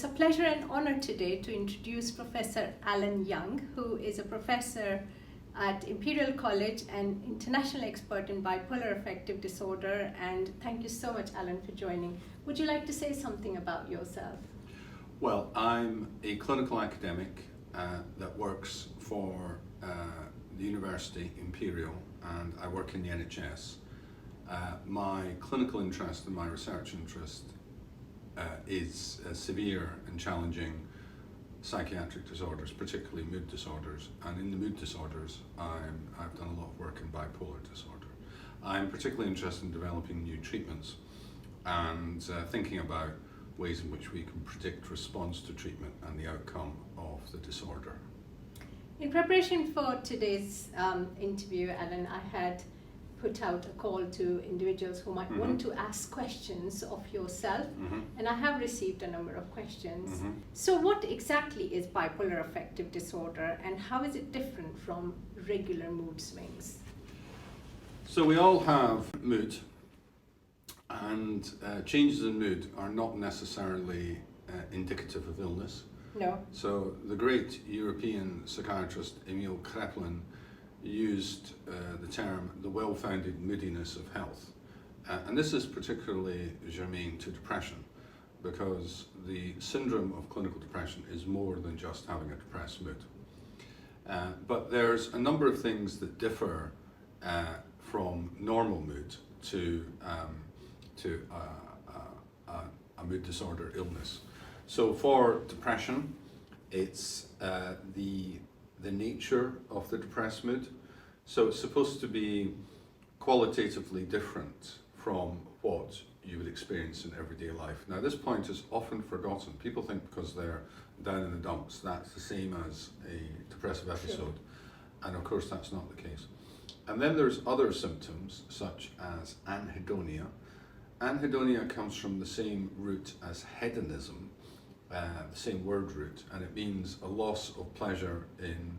a pleasure and honor today to introduce Professor Allan Young, who is a professor at Imperial College and international expert in bipolar affective disorder. And thank you so much, Allan, for joining. Would you like to say something about yourself? Well, I'm a clinical academic that works for the University Imperial, and I work in the NHS. My clinical interest and my research interest is severe and challenging psychiatric disorders, particularly mood disorders. And in the mood disorders, I've done a lot of work in bipolar disorder. I'm particularly interested in developing new treatments and thinking about ways in which we can predict response to treatment and the outcome of the disorder. In preparation for today's interview, Allan, I had put out a call to individuals who might want to ask questions of yourself, and I have received a number of questions. So what exactly is bipolar affective disorder, and how is it different from regular mood swings? So we all have mood, and changes in mood are not necessarily indicative of illness. No. So the great European psychiatrist Emil Kraepelin used the term the well-founded moodiness of health. And this is particularly germane to depression, because the syndrome of clinical depression is more than just having a depressed mood. But there's a number of things that differ from normal mood to a mood disorder illness. So for depression, it's the nature of the depressed mood. So it's supposed to be qualitatively different from what you would experience in everyday life. Now, this point is often forgotten. People think because they're down in the dumps, that's the same as a depressive episode. And of course, that's not the case. And then there's other symptoms, such as anhedonia. Anhedonia comes from the same root as hedonism, the same word root, and it means a loss of pleasure in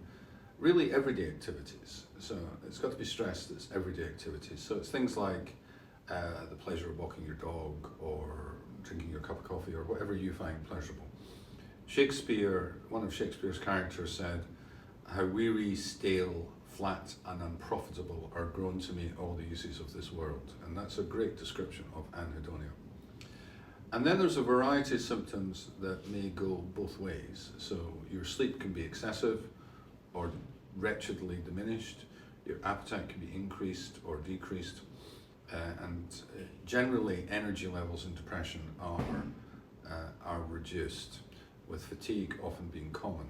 really everyday activities. So it's got to be stressed that it's everyday activities. So it's things like the pleasure of walking your dog or drinking your cup of coffee or whatever you find pleasurable. Shakespeare, one of Shakespeare's characters said, "How weary, stale, flat and unprofitable are grown to me all the uses of this world." And that's a great description of anhedonia. And then there's a variety of symptoms that may go both ways. So your sleep can be excessive or wretchedly diminished, your appetite can be increased or decreased, and generally energy levels in depression are reduced, with fatigue often being common.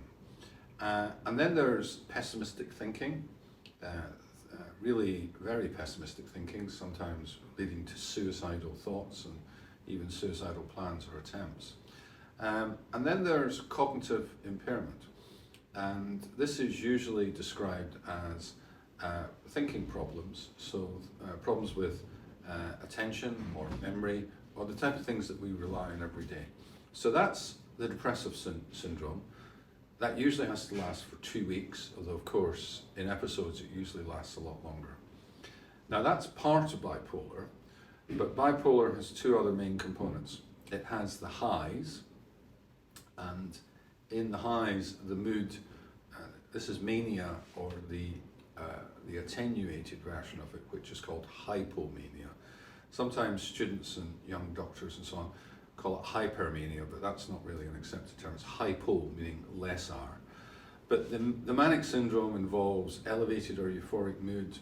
And then there's pessimistic thinking, really very pessimistic thinking, sometimes leading to suicidal thoughts and even suicidal plans or attempts. And then there's cognitive impairment. And this is usually described as thinking problems, so problems with attention or memory, or the type of things that we rely on every day. So that's the depressive syndrome. That usually has to last for 2 weeks, although of course in episodes it usually lasts a lot longer. Now that's part of bipolar, but bipolar has two other main components. It has the highs, and in the highs, the mood, this is mania, or the attenuated version of it, which is called hypomania. Sometimes students and young doctors and so on call it hypermania, but that's not really an accepted term. It's hypo, meaning less are. But the manic syndrome involves elevated or euphoric mood,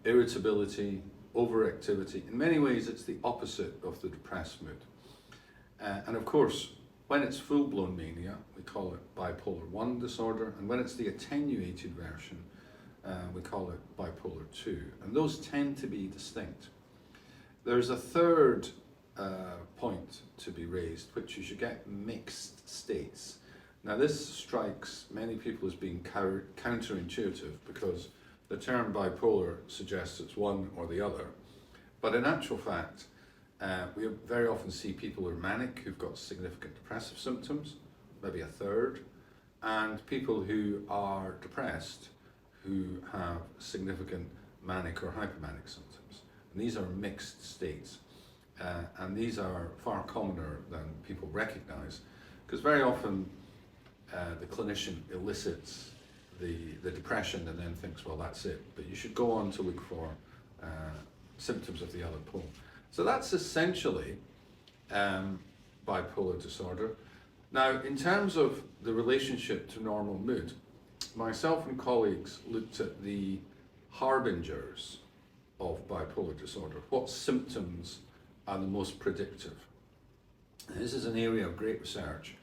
irritability, overactivity. In many ways, it's the opposite of the depressed mood. And of course, when it's full-blown mania, we call it bipolar I disorder, and when it's the attenuated version, we call it bipolar II, and those tend to be distinct. There's a third point to be raised, which is you get mixed states. Now this strikes many people as being counterintuitive, because the term bipolar suggests it's one or the other, but in actual fact, we very often see people who are manic who've got significant depressive symptoms, maybe a third, and people who are depressed who have significant manic or hypomanic symptoms. And these are mixed states, and these are far commoner than people recognize, Because very often the clinician elicits the depression and then thinks, well, that's it. But you should go on to look for symptoms of the other pole. So that's essentially bipolar disorder. Now, in terms of the relationship to normal mood, myself and colleagues looked at the harbingers of bipolar disorder. What symptoms are the most predictive? And this is an area of great research,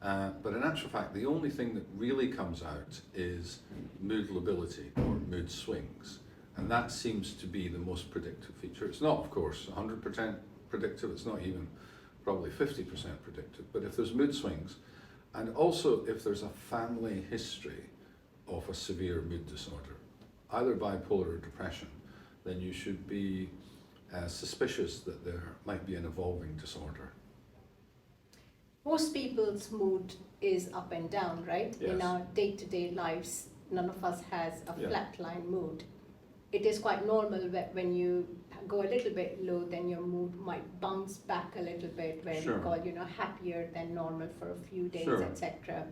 but in actual fact, the only thing that really comes out is mood lability or mood swings. And that seems to be the most predictive feature. It's not, of course, 100% predictive, it's not even probably 50% predictive, but if there's mood swings, and also if there's a family history of a severe mood disorder, either bipolar or depression, then you should be suspicious that there might be an evolving disorder. Most people's mood is up and down, right? Yes. In our day-to-day lives, none of us has a Yeah. flatline mood. It is quite normal that when you go a little bit low, then your mood might bounce back a little bit, where Sure. we call, happier than normal for a few days, Sure. etc.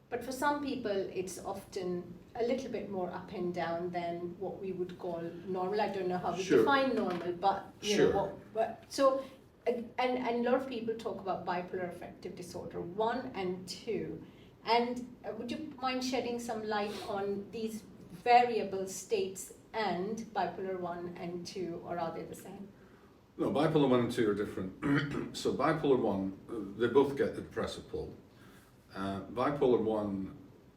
But for some people, it's often a little bit more up and down than what we would call normal. I don't know how we Sure. define normal, but you Sure. know what. So, and a lot of people talk about bipolar affective disorder 1 and 2. And would you mind shedding some light on these variable states and bipolar 1 and 2, or are they the same? No, bipolar 1 and 2 are different. So bipolar 1, they both get the depressive pole. Bipolar 1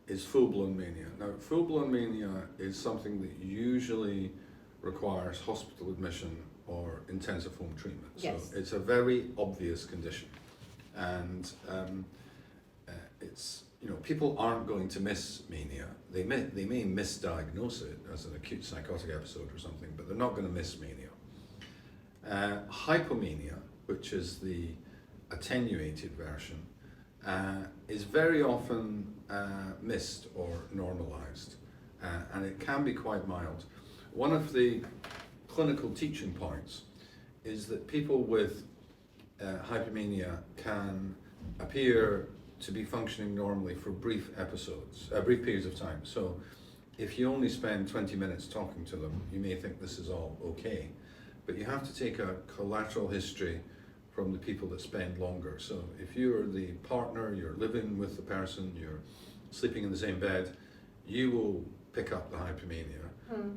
is full-blown mania. Now, full-blown mania is something that usually requires hospital admission or intensive home treatment. Yes. So it's a very obvious condition. And it's, people aren't going to miss mania. They may misdiagnose it as an acute psychotic episode or something, but they're not going to miss mania. Hypomania, which is the attenuated version, is very often missed or normalized, and it can be quite mild. One of the clinical teaching points is that people with hypomania can appear to be functioning normally for brief periods of time. So if you only spend 20 minutes talking to them, you may think this is all okay, but you have to take a collateral history from the people that spend longer. So if you're the partner, you're living with the person, you're sleeping in the same bed, you will pick up the hypomania.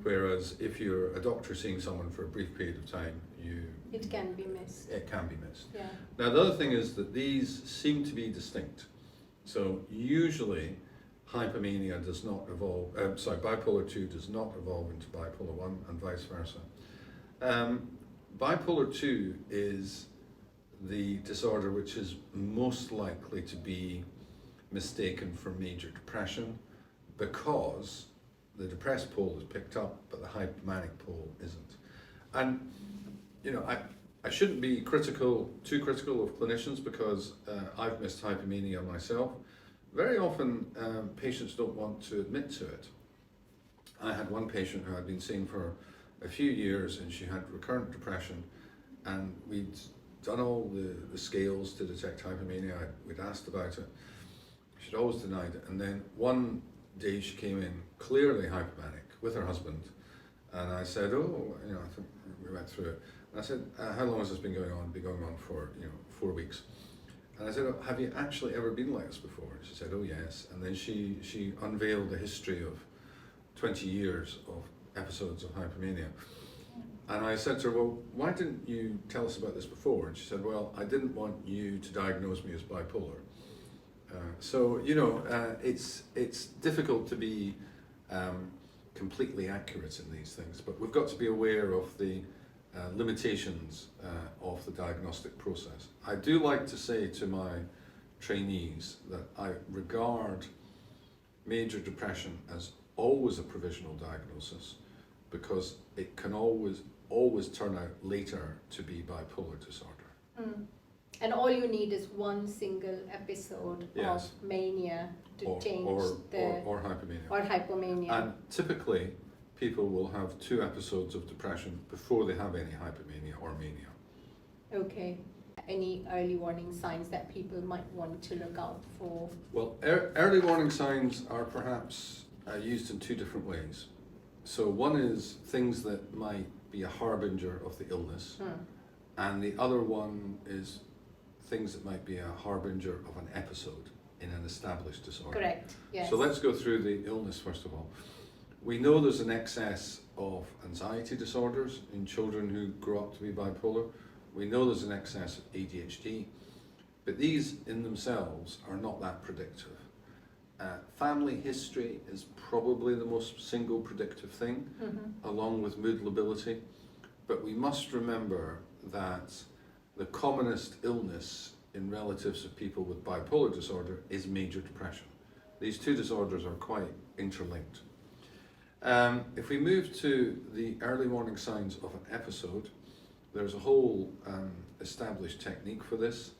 Whereas if you're a doctor seeing someone for a brief period of time, It can be missed. It can be missed. Yeah. Now the other thing is that these seem to be distinct. So usually hypomania does not evolve, bipolar 2 does not evolve into bipolar 1 and vice versa. Bipolar 2 is the disorder which is most likely to be mistaken for major depression, because the depressed pole is picked up but the hypomanic pole isn't. And I shouldn't be too critical of clinicians, because I've missed hypomania myself. Very often patients don't want to admit to it. I had one patient who I'd been seeing for a few years, and she had recurrent depression, and we'd done all the scales to detect hypomania. We'd asked about it. She'd always denied it. And then one day she came in clearly hypomanic with her husband, and I said, I think we went through it. And I said, how long has this been going on? Been going on for 4 weeks. And I said, have you actually ever been like this before? And she said, oh yes. And then she unveiled a history of 20 years of episodes of hypomania. And I said to her, well, why didn't you tell us about this before? And she said, well, I didn't want you to diagnose me as bipolar. It's difficult to be completely accurate in these things, but we've got to be aware of the limitations of the diagnostic process. I do like to say to my trainees that I regard major depression as always a provisional diagnosis, because it can always turn out later to be bipolar disorder. And all you need is one single episode Yes. of mania to change or hypomania. or hypomania. And typically, people will have 2 episodes of depression before they have any hypomania or mania. Okay. Any early warning signs that people might want to look out for? Well, early warning signs are perhaps used in two different ways. So one is things that might be a harbinger of the illness, and the other one is things that might be a harbinger of an episode in an established disorder. Correct, yes. So let's go through the illness first of all. We know there's an excess of anxiety disorders in children who grow up to be bipolar. We know there's an excess of ADHD, but these in themselves are not that predictive. Family history is probably the most single predictive thing, along with mood lability, but we must remember that the commonest illness in relatives of people with bipolar disorder is major depression. These two disorders are quite interlinked. If we move to the early warning signs of an episode, there's a whole established technique for this,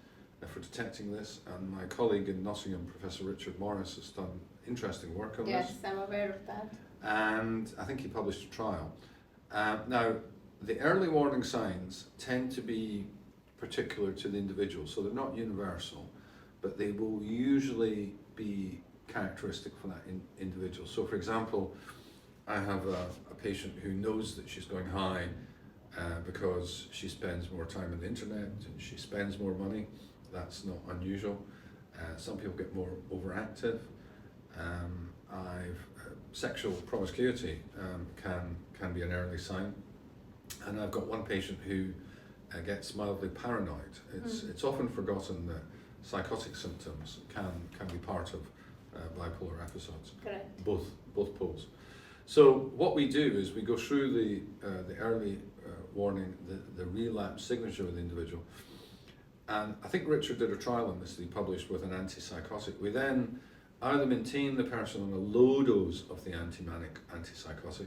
for detecting this, and my colleague in Nottingham, Professor Richard Morris, has done interesting work on this. Yes, I'm aware of that. And I think he published a trial. Now, the early warning signs tend to be particular to the individual, so they're not universal, but they will usually be characteristic for that individual. So for example, I have a patient who knows that she's going high because she spends more time on the internet and she spends more money. That's not unusual. Some people get more overactive. Sexual promiscuity can be an early sign. And I've got one patient who gets mildly paranoid. It's often forgotten that psychotic symptoms can be part of bipolar episodes. Correct. Both poles. So what we do is we go through the early warning, the relapse signature with the individual. And I think Richard did a trial on this that he published with an antipsychotic. We then either maintain the person on a low dose of the anti-manic antipsychotic,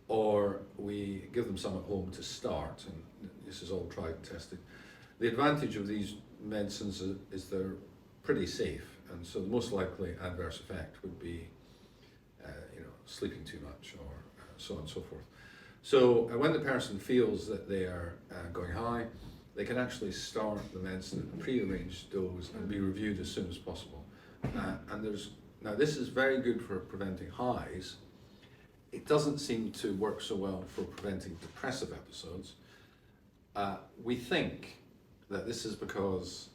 or we give them some at home to start, and this is all tried and tested. The advantage of these medicines is they're pretty safe, and so the most likely adverse effect would be sleeping too much, or so on and so forth. So when the person feels that they are going high, they can actually start the medicine at a pre-arranged dose and be reviewed as soon as possible. Now this is very good for preventing highs. It doesn't seem to work so well for preventing depressive episodes. We think that this is because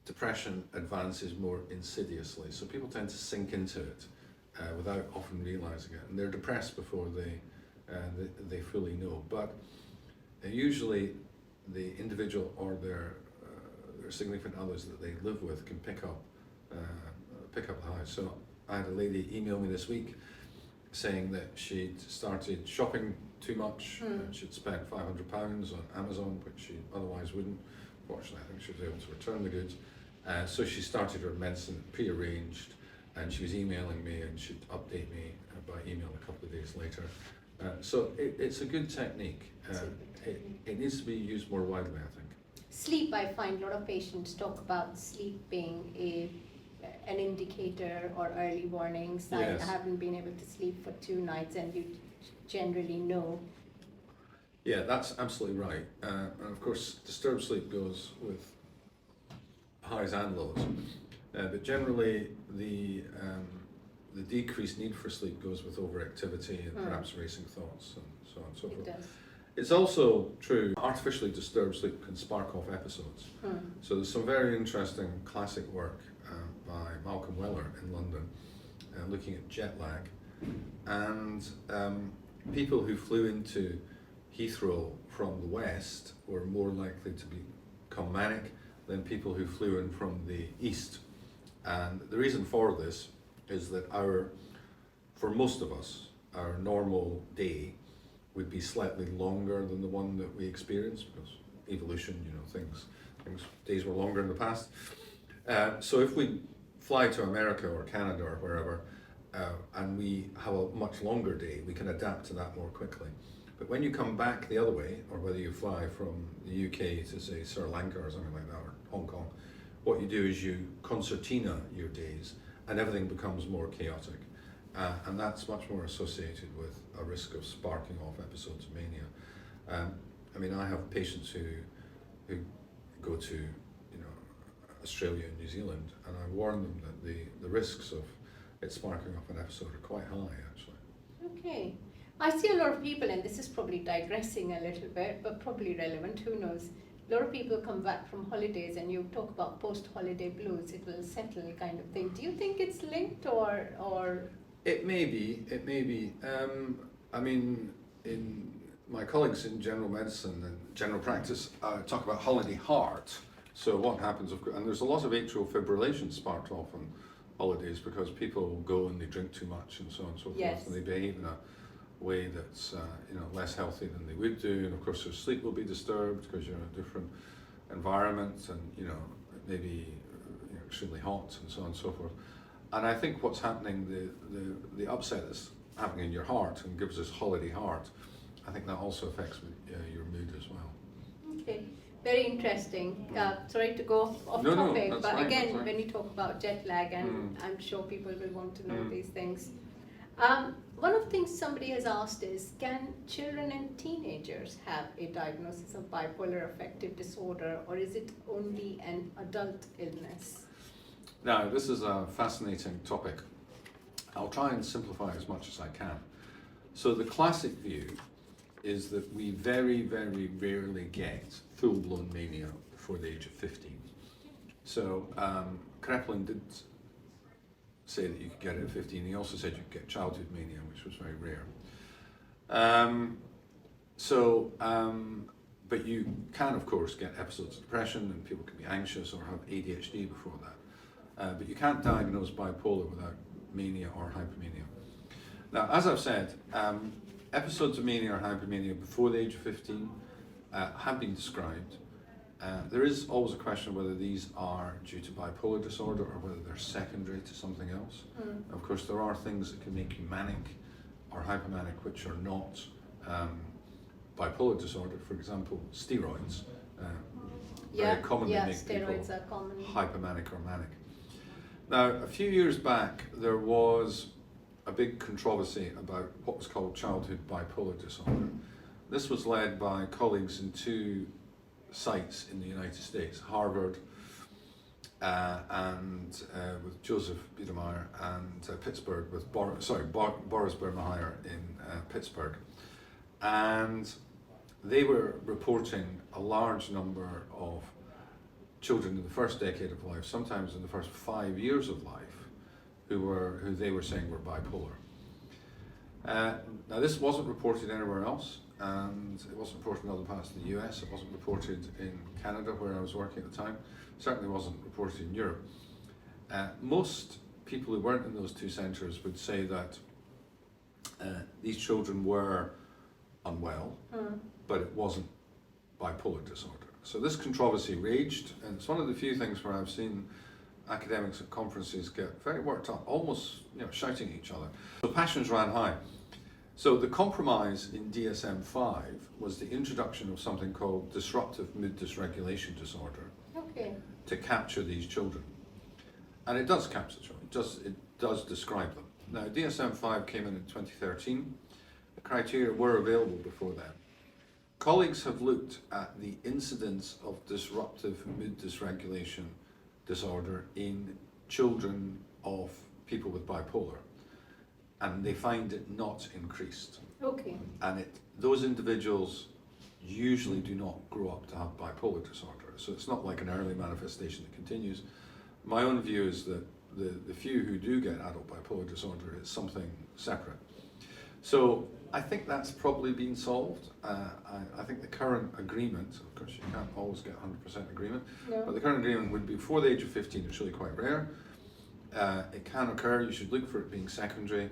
depression advances more insidiously, so people tend to sink into it without often realizing it, and they're depressed before they fully know. But usually the individual or their significant others that they live with can pick up the highs. So I had a lady email me this week saying that she'd started shopping too much, and she'd spent £500 on Amazon, which she otherwise wouldn't. Fortunately, I think she was able to return the goods. So she started her medicine pre-arranged, and she was emailing me, and she'd update me by email a couple of days later. So it's a good technique. It needs to be used more widely, I think. Sleep, I find a lot of patients talk about sleep being an indicator or early warning sign. Yes. I haven't been able to sleep for 2 nights, and you generally know. Yeah, that's absolutely right. And of course, disturbed sleep goes with highs and lows. But generally, the decreased need for sleep goes with overactivity and perhaps racing thoughts and so on and so forth. It does. It's also true, artificially disturbed sleep can spark off episodes. So there's some very interesting classic work by Malcolm Weller in London looking at jet lag. And people who flew into Heathrow from the west were more likely to become manic than people who flew in from the east. And the reason for this is that for most of us, our normal day would be slightly longer than the one that we experience, because evolution, days were longer in the past. So if we fly to America or Canada or wherever, and we have a much longer day, we can adapt to that more quickly. But when you come back the other way, or whether you fly from the UK to say Sri Lanka or something like that, or Hong Kong, what you do is you concertina your days, and everything becomes more chaotic. And that's much more associated with a risk of sparking off episodes of mania. I have patients who go to, you know, Australia and New Zealand, and I warn them that the risks of it sparking up an episode are quite high, actually. Okay. I see a lot of people, and this is probably digressing a little bit, but probably relevant, who knows. A lot of people come back from holidays and you talk about post-holiday blues, it will settle kind of thing. Do you think it's linked or? It may be. I mean, my colleagues in general medicine and general practice talk about holiday heart. So what happens, and there's a lot of atrial fibrillation sparked off on holidays because people go and they drink too much and so on and so Yes. forth, and they behave in a way that's you know, less healthy than they would do, and of course their sleep will be disturbed because you're in a different environment, and you know, it may be you know, extremely hot and so on and so forth. And I think what's happening, the upset that's happening in your heart and gives us holiday heart, I think that also affects your mood as well. Okay, very interesting. Sorry to go off No, topic, that's but fine, again, that's fine. when you talk about jet lag, and I'm sure people will want to know these things. One of the things somebody has asked is, can children and teenagers have a diagnosis of bipolar affective disorder, or is it only an adult illness? Now, this is a fascinating topic. I'll try and simplify as much as I can. So the classic view is that we very, very rarely get full-blown mania before the age of 15. So Kreplin did say that you could get it at 15. He also said you could get childhood mania, which was very rare. But you can, of course, get episodes of depression, and people can be anxious or have ADHD before that. But you can't diagnose bipolar without mania or hypomania. Now, as I've said, episodes of mania or hypomania before the age of 15 have been described. There is always a question whether these are due to bipolar disorder or whether they're secondary to something else. Of course, there are things that can make you manic or hypomanic which are not bipolar disorder. For example, steroids very commonly make people steroids are common. hypomanic or manic. Now, a few years back, there was a big controversy about what was called childhood bipolar disorder. This was led by colleagues in two sites in the United States, Harvard and with Joseph Biedermeier, and Pittsburgh with Boris Bermeyer in Pittsburgh. And they were reporting a large number of children in the first decade of life, sometimes in the first 5 years of life, who they were saying were bipolar. Now, this wasn't reported anywhere else, and it wasn't reported in other parts of the US, it wasn't reported in Canada where I was working at the time, it certainly wasn't reported in Europe. Most people who weren't in those two centres would say that these children were unwell, but it wasn't bipolar disorder. So this controversy raged, and it's one of the few things where I've seen academics at conferences get very worked up, almost shouting at each other. So passions ran high. So the compromise in DSM-5 was the introduction of something called disruptive mood dysregulation disorder to capture these children. And it does capture children, it does describe them. Now, DSM-5 came in 2013. The criteria were available before then. Colleagues have looked at the incidence of disruptive mood dysregulation disorder in children of people with bipolar, and they find it not increased. And those individuals usually do not grow up to have bipolar disorder, so it's not like an early manifestation that continues. My own view is that the few who do get adult bipolar disorder is something separate. So I think that's probably been solved. I think the current agreement, of course you can't always get 100% agreement, but the current agreement would be before the age of 15, it's really quite rare. It can occur, you should look for it being secondary,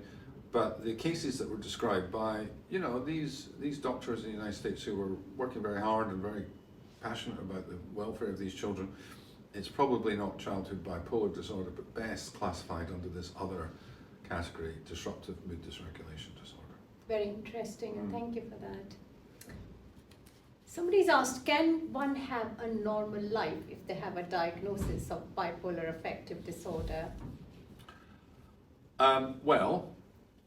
but the cases that were described by these doctors in the United States who were working very hard and very passionate about the welfare of these children, it's probably not childhood bipolar disorder, but best classified under this other category, disruptive mood dysregulation disorder. Very interesting, and thank you for that. Somebody's asked, can one have a normal life if they have a diagnosis of bipolar affective disorder? Well,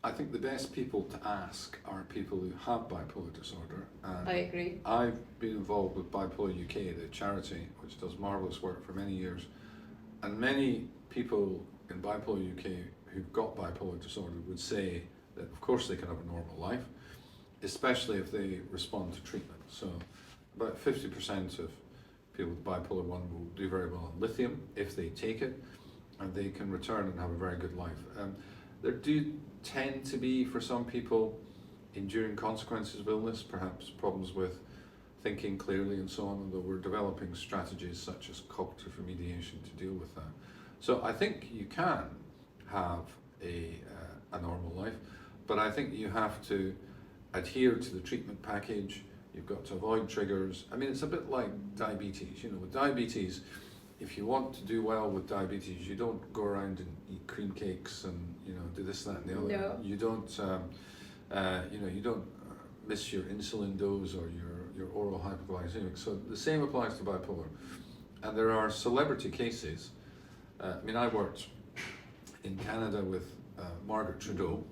I think the best people to ask are people who have bipolar disorder. And I agree. I've been involved with Bipolar UK, the charity, which does marvellous work for many years. And many people in Bipolar UK who've got bipolar disorder would say that of course they can have a normal life, especially if they respond to treatment. So about 50% of people with Bipolar I will do very well on lithium if they take it, and they can return and have a very good life. There do tend to be, for some people, enduring consequences of illness, perhaps problems with thinking clearly and so on, although we're developing strategies such as cognitive remediation to deal with that. So I think you can have a normal life, but I think you have to adhere to the treatment package. You've got to avoid triggers. I mean, it's a bit like diabetes. You know, with diabetes, if you want to do well with diabetes, you don't go around and eat cream cakes and, you know, do this, that, and the other. No. You don't, you know, you don't miss your insulin dose or your oral hypoglycemic. So the same applies to bipolar. And there are celebrity cases. I mean, I worked in Canada with Margaret Trudeau,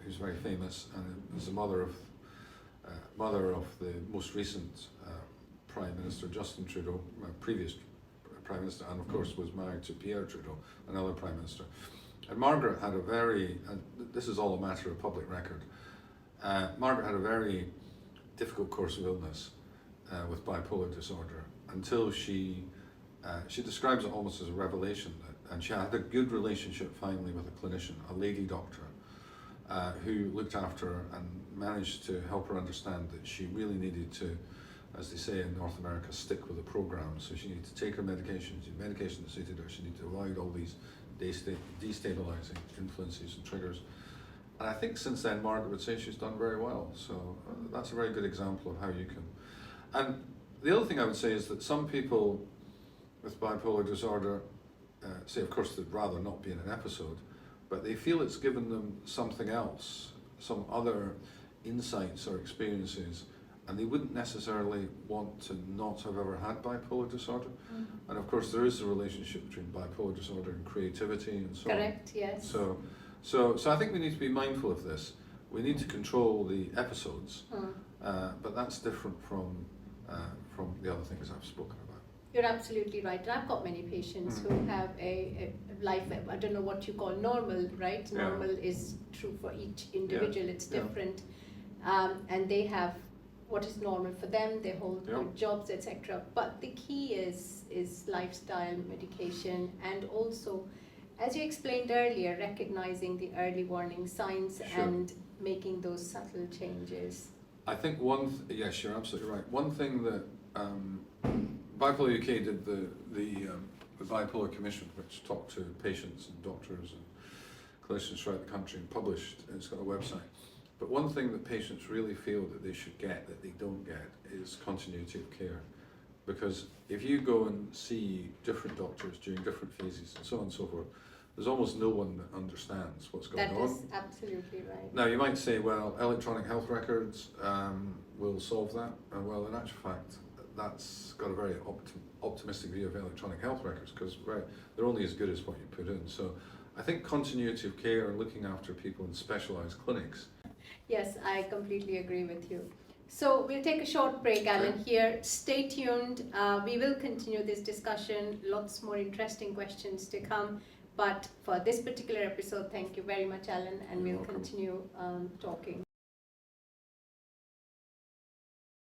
who's very famous, and was the mother of the most recent Prime Minister, Justin Trudeau, previous Prime Minister, and of course was married to Pierre Trudeau, another Prime Minister. And Margaret had a very, and this is all a matter of public record, Margaret had a very difficult course of illness with bipolar disorder until she describes it almost as a revelation, and she had a good relationship finally with a clinician, a lady doctor, who looked after her and managed to help her understand that she really needed to, as they say in North America, stick with the program. So she needed to take her medications, the medication that suited her. She needed to avoid all these destabilizing influences and triggers. And I think since then, Margaret would say she's done very well. So that's a very good example of how you can. And the other thing I would say is that some people with bipolar disorder say, of course, they'd rather not be in an episode, but they feel it's given them something else, some other insights or experiences, and they wouldn't necessarily want to not have ever had bipolar disorder. Mm-hmm. And of course, there is a relationship between bipolar disorder and creativity and so Correct, on. yes. So I think we need to be mindful of this. We need to control the episodes, but that's different from the other things I've spoken about. You're absolutely right. And I've got many patients who have a life, I don't know what you call normal, right? Yeah. Normal is true for each individual, it's different. And they have what is normal for them, they hold good jobs, etc. But the key is lifestyle, medication, and also, as you explained earlier, recognizing the early warning signs and making those subtle changes. I think yes, you're absolutely right. One thing that Bipolar UK did the Bipolar Commission, which talked to patients and doctors and clinicians throughout the country and published, and it's got a website. But one thing that patients really feel that they should get that they don't get is continuity of care. Because if you go and see different doctors during different phases and so on and so forth, there's almost no one that understands what's going on. That is absolutely right. Now you might say, well, electronic health records will solve that. Well, in actual fact, that's got a very optimistic view of electronic health records because they're only as good as what you put in. So I think continuity of care and looking after people in specialised clinics. Yes, I completely agree with you. So we'll take a short break, Allan, here. Stay tuned. We will continue this discussion. Lots more interesting questions to come. But for this particular episode, thank you very much, Allan, and we'll continue talking.